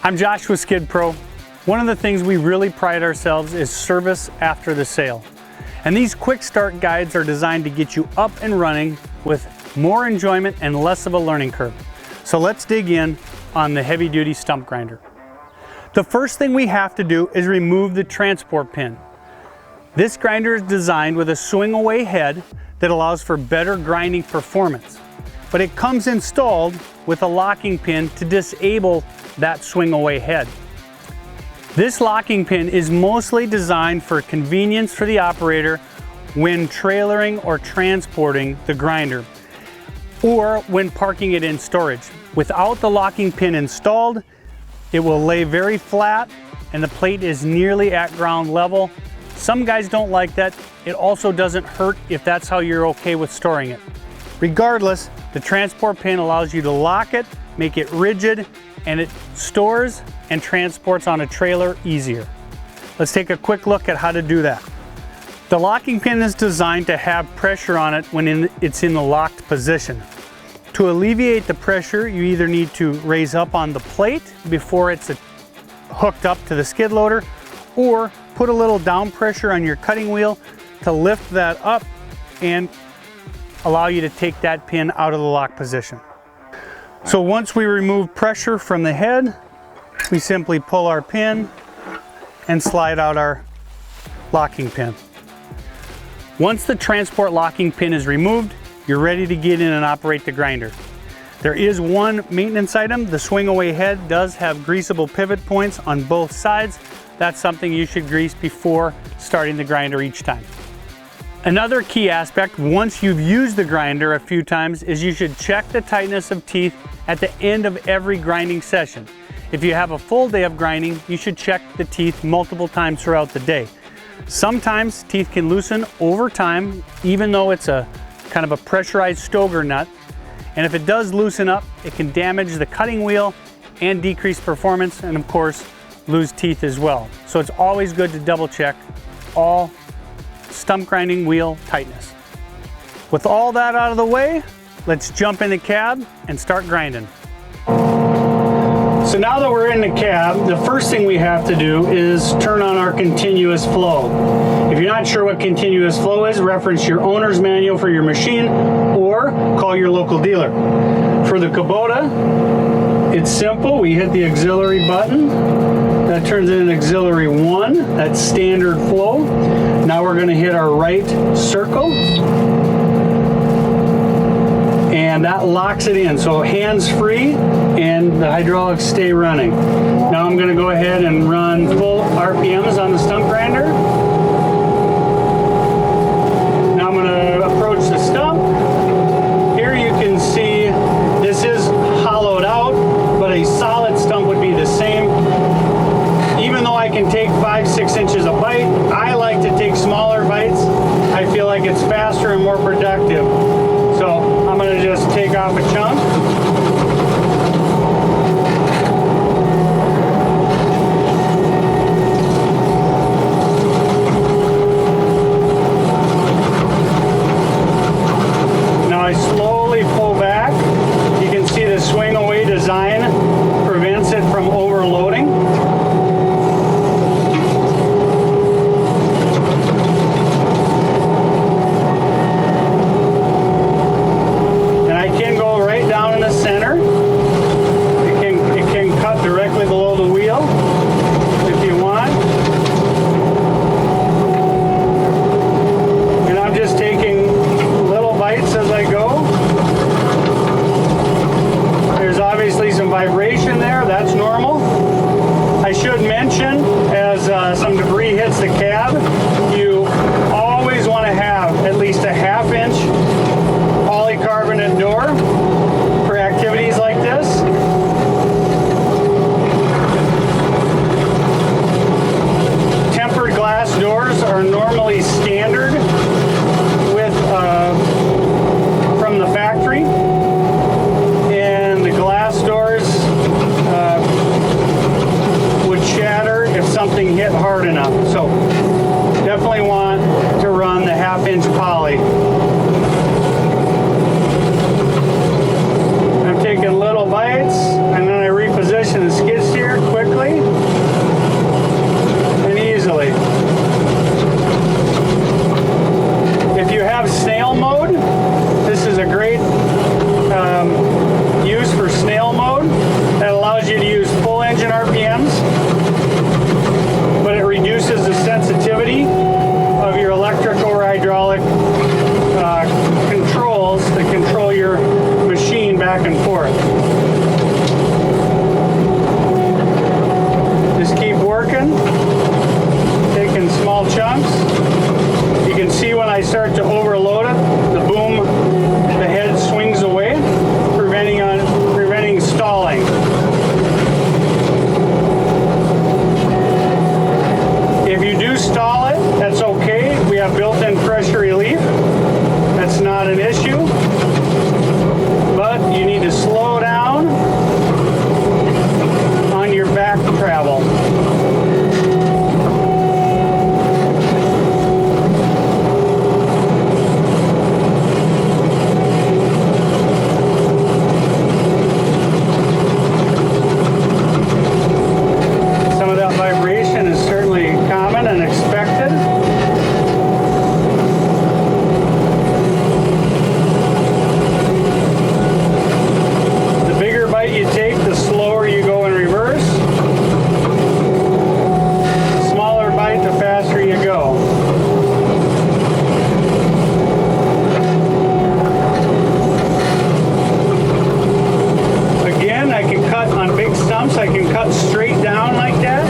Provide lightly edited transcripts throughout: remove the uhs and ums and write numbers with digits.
I'm Josh with Skid Pro. One of the things we really pride ourselves is service after the sale. And these quick start guides are designed to get you up and running with more enjoyment and less of a learning curve. So let's dig in on the heavy duty stump grinder. The first thing we have to do is remove the transport pin. This grinder is designed with a swing away head that allows for better grinding performance. But it comes installed with a locking pin to disable that swing away head. This locking pin is mostly designed for convenience for the operator when trailering or transporting the grinder, or when parking it in storage. Without the locking pin installed, it will lay very flat and the plate is nearly at ground level. Some guys don't like that. It also doesn't hurt if that's how you're okay with storing it. Regardless, the transport pin allows you to lock it, make it rigid, and it stores and transports on a trailer easier. Let's take a quick look at how to do that. The locking pin is designed to have pressure on it when it's in the locked position. To alleviate the pressure, you either need to raise up on the plate before it's hooked up to the skid loader, or put a little down pressure on your cutting wheel to lift that up and allow you to take that pin out of the lock position. So once we remove pressure from the head, we simply pull our pin and slide out our locking pin. Once the transport locking pin is removed, you're ready to get in and operate the grinder. There is one maintenance item. The swing away head does have greasable pivot points on both sides. That's something you should grease before starting the grinder each time. Another key aspect, once you've used the grinder a few times, is you should check the tightness of teeth at the end of every grinding session. If you have a full day of grinding, you should check the teeth multiple times throughout the day. Sometimes teeth can loosen over time, even though it's a kind of a pressurized Stoger nut. And if it does loosen up, it can damage the cutting wheel and decrease performance, and of course, lose teeth as well. So it's always good to double check all stump grinding wheel tightness. With all that out of the way, let's jump in the cab and start grinding. So now that we're in the cab, the first thing we have to do is turn on our continuous flow. If you're not sure what continuous flow is, reference your owner's manual for your machine or call your local dealer. For the Kubota, it's simple. We hit the auxiliary button. That turns in auxiliary 1, that's standard flow. Now we're going to hit our right circle, and that locks it in, so hands free and the hydraulics stay running. Now I'm going to go ahead and run full RPMs on the stump grinder. Now I'm going to approach the stump. Here you can see this is hollowed out, but a solid stump would be the same. Even though I can take 5-6 inches a bite, I like to take smaller bites. I feel like it's faster and more productive. So I'm going to just take off a chunk. Now I slowly pull back. You can see the swing away design prevents it from overloading. Vibration there, that's normal. I should mention, as some debris hits the cab, you always want to have at least a 1/2 inch polycarbonate door for activities like this. Tempered glass doors are normally standard with from the factory. Something hit hard enough. So definitely want to run the 1/2 inch poly. I'm taking little bites and then I reposition the skid steer quick. stall it, that's okay. We have built-in pressure relief. That's not an issue. But you need to slow down on your back travel. Some of that vibration is certainly common and expected. The bigger bite you take, the slower you go in reverse. The smaller bite, the faster you go. Again, I can cut on big stumps. I can cut straight down like that.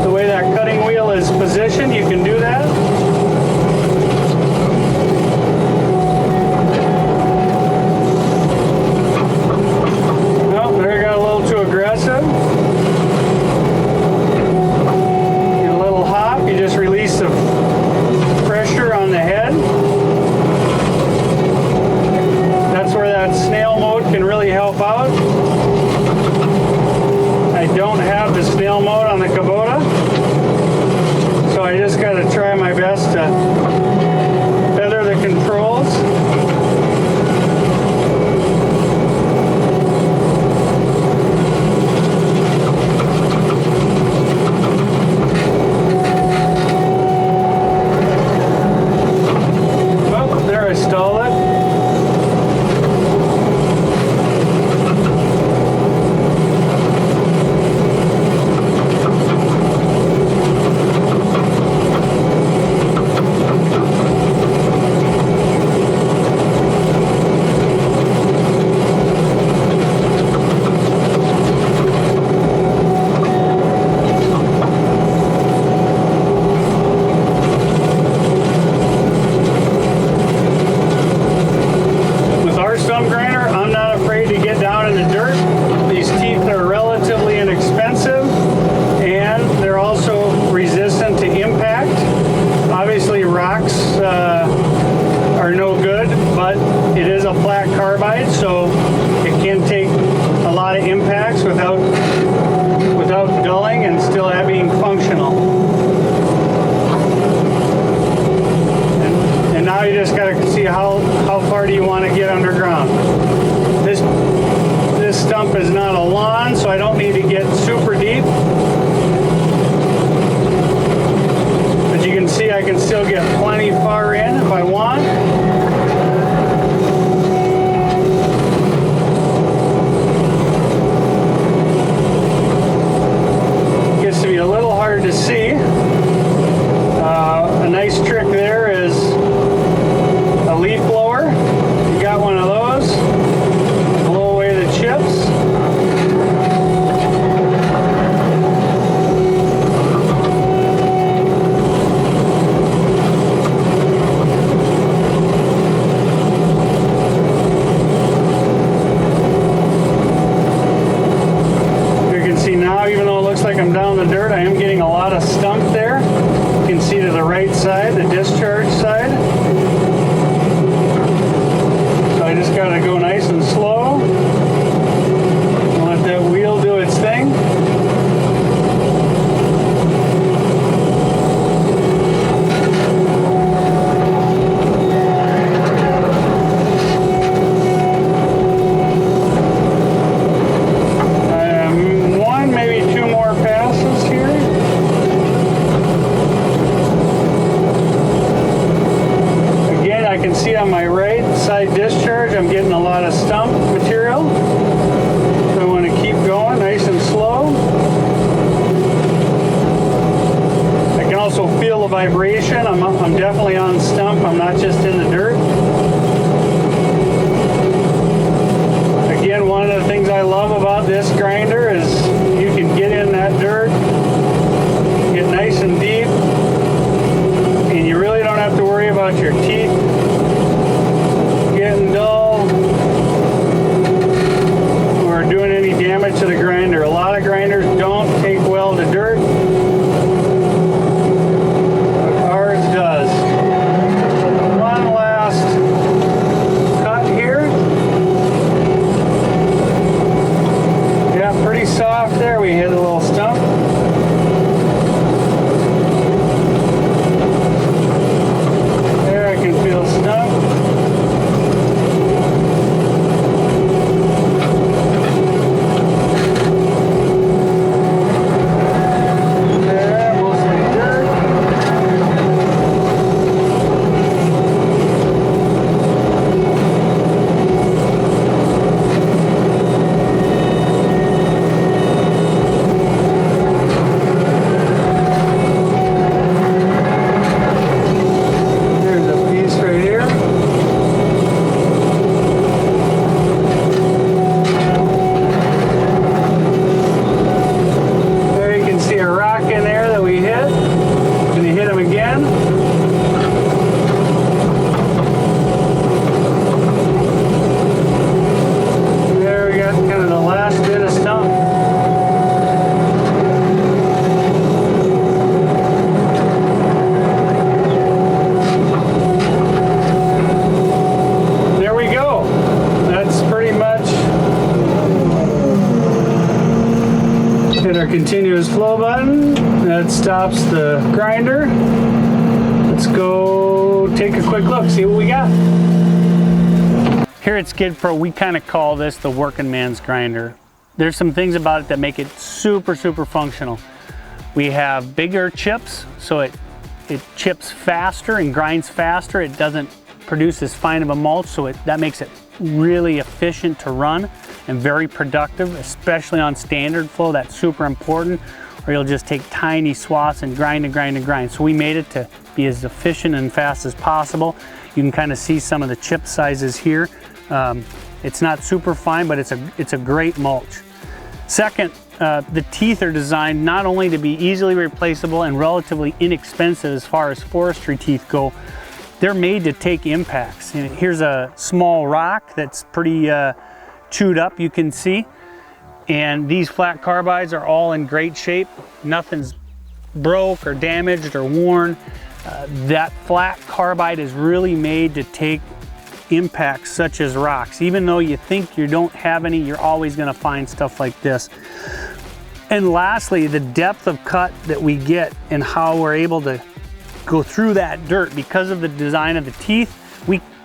The way that cutting wheel is positioned, you can do that. Oh, there, got a little too aggressive. Get a little hop, you just release the pressure on the head. That's where that snail mode can really help out. I don't have the snail mode on the Kubota, so I just got to try my best to feather the controls. Oh, there, I stalled it. Are no good, but it is a flat carbide, so it can take a lot of impacts without dulling and still being functional. And now you just got to see how far do you want to get underground. This stump is not a lawn, so I don't need to get super deep. But you can see I can still get plenty far in if I want. Gets to be a little hard to see. A nice trick there is a leaf blower. You got one of those. Blow away the chips. I'm down the dirt, I am getting a lot of stump there. You can see to the right side, the discharge side. So I just gotta go nice and slow and let that wheel do its thing. On my right side discharge, I'm getting a lot of stump material. So I want to keep going nice and slow. I can also feel the vibration. I'm definitely on stump. I'm not just in the dirt. Again, one of the things I love about this grinder is you can get in that dirt, get nice and deep, and you really don't have to worry about your teeth getting dull or doing any damage to the grinder. A lot of grinders don't take well to dirt. quick look, see what we got. Here at Skid Pro, we kind of call this the working man's grinder. There's some things about it that make it super functional. We have bigger chips, so it chips faster and grinds faster. It doesn't produce as fine of a mulch, so that makes it really efficient to run and very productive, especially on standard flow. That's super important, or you'll just take tiny swaths and grind and grind and grind. So we made it to be as efficient and fast as possible. You can kind of see some of the chip sizes here. It's not super fine, but it's a great mulch. Second, the teeth are designed not only to be easily replaceable and relatively inexpensive as far as forestry teeth go, they're made to take impacts. And here's a small rock that's pretty chewed up, you can see. And these flat carbides are all in great shape. Nothing's broke or damaged or worn. That flat carbide is really made to take impacts such as rocks. Even though you think you don't have any, you're always going to find stuff like this. And lastly, the depth of cut that we get and how we're able to go through that dirt because of the design of the teeth.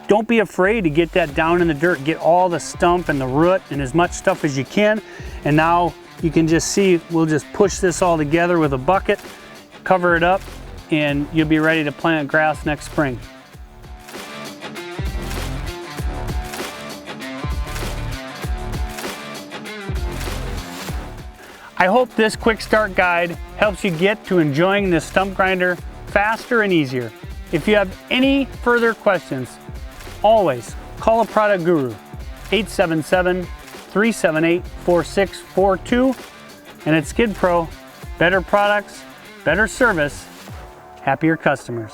Don't be afraid to get that down in the dirt, get all the stump and the root and as much stuff as you can. And now you can just see, we'll just push this all together with a bucket, cover it up, and you'll be ready to plant grass next spring. I hope this quick start guide helps you get to enjoying this stump grinder faster and easier. If you have any further questions, always call a product guru, 877-378-4642. And at Skid Pro, better products, better service, happier customers.